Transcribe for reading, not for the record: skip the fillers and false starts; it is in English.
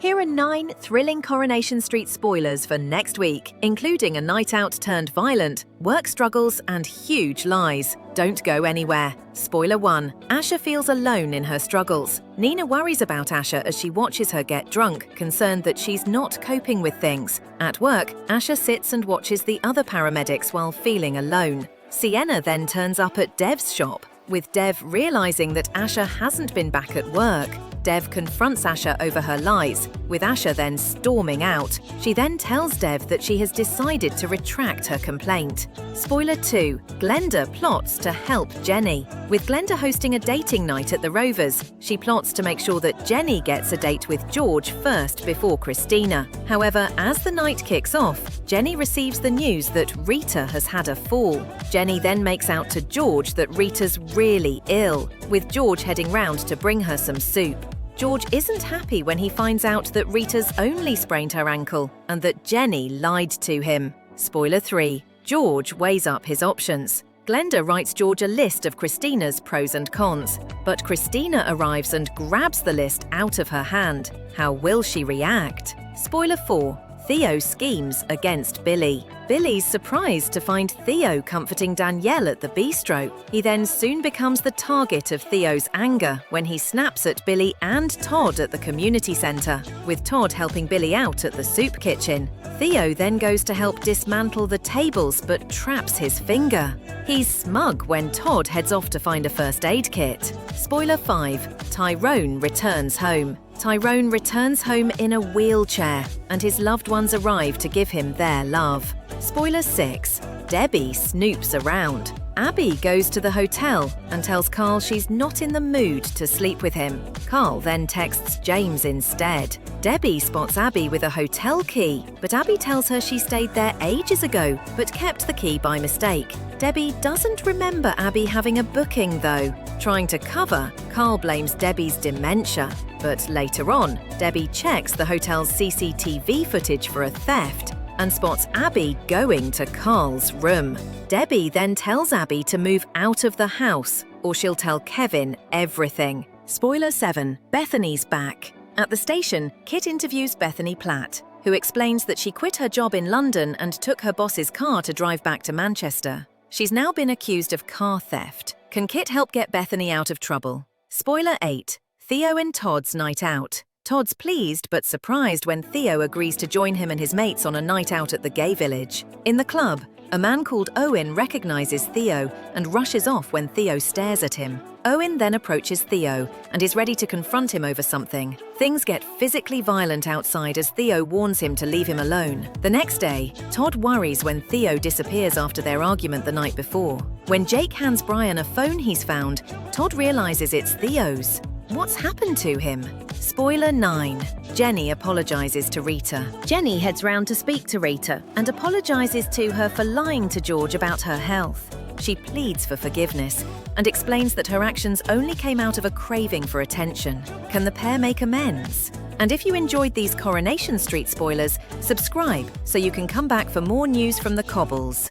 Here are 9 thrilling Coronation Street spoilers for next week, including a night out turned violent, work struggles, and huge lies. Don't go anywhere. Spoiler 1. Asha feels alone in her struggles. Nina worries about Asha as she watches her get drunk, concerned that she's not coping with things. At work, Asha sits and watches the other paramedics while feeling alone. Sienna then turns up at Dev's shop, with Dev realizing that Asha hasn't been back at work. Dev confronts Asha over her lies, with Asha then storming out. She then tells Dev that she has decided to retract her complaint. Spoiler 2. Glenda plots to help Jenny. With Glenda hosting a dating night at the Rovers, she plots to make sure that Jenny gets a date with George first before Christina. However, as the night kicks off, Jenny receives the news that Rita has had a fall. Jenny then makes out to George that Rita's really ill, with George heading round to bring her some soup. George isn't happy when he finds out that Rita's only sprained her ankle and that Jenny lied to him. Spoiler 3. George weighs up his options. Glenda writes George a list of Christina's pros and cons, but Christina arrives and grabs the list out of her hand. How will she react? Spoiler 4. Theo schemes against Billy. Billy's surprised to find Theo comforting Danielle at the bistro. He then soon becomes the target of Theo's anger when he snaps at Billy and Todd at the community centre, with Todd helping Billy out at the soup kitchen. Theo then goes to help dismantle the tables but traps his finger. He's smug when Todd heads off to find a first aid kit. Spoiler 5. Tyrone returns home. Tyrone returns home in a wheelchair, and his loved ones arrive to give him their love. Spoiler 6. Debbie snoops around. Abby goes to the hotel and tells Carl she's not in the mood to sleep with him. Carl then texts James instead. Debbie spots Abby with a hotel key, but Abby tells her she stayed there ages ago but kept the key by mistake. Debbie doesn't remember Abby having a booking though. Trying to cover, Carl blames Debbie's dementia. But later on, Debbie checks the hotel's CCTV footage for a theft and spots Abby going to Carl's room. Debbie then tells Abby to move out of the house, or she'll tell Kevin everything. Spoiler 7. Bethany's back. At the station, Kit interviews Bethany Platt, who explains that she quit her job in London and took her boss's car to drive back to Manchester. She's now been accused of car theft. Can Kit help get Bethany out of trouble? Spoiler 8. Theo and Todd's night out. Todd's pleased but surprised when Theo agrees to join him and his mates on a night out at the gay village. In the club, a man called Owen recognizes Theo and rushes off when Theo stares at him. Owen then approaches Theo and is ready to confront him over something. Things get physically violent outside as Theo warns him to leave him alone. The next day, Todd worries when Theo disappears after their argument the night before. When Jake hands Brian a phone he's found, Todd realizes it's Theo's. What's happened to him? Spoiler 9. Jenny apologizes to Rita. Jenny heads round to speak to Rita and apologizes to her for lying to George about her health. She pleads for forgiveness and explains that her actions only came out of a craving for attention. Can the pair make amends? And if you enjoyed these Coronation Street spoilers, subscribe so you can come back for more news from the Cobbles.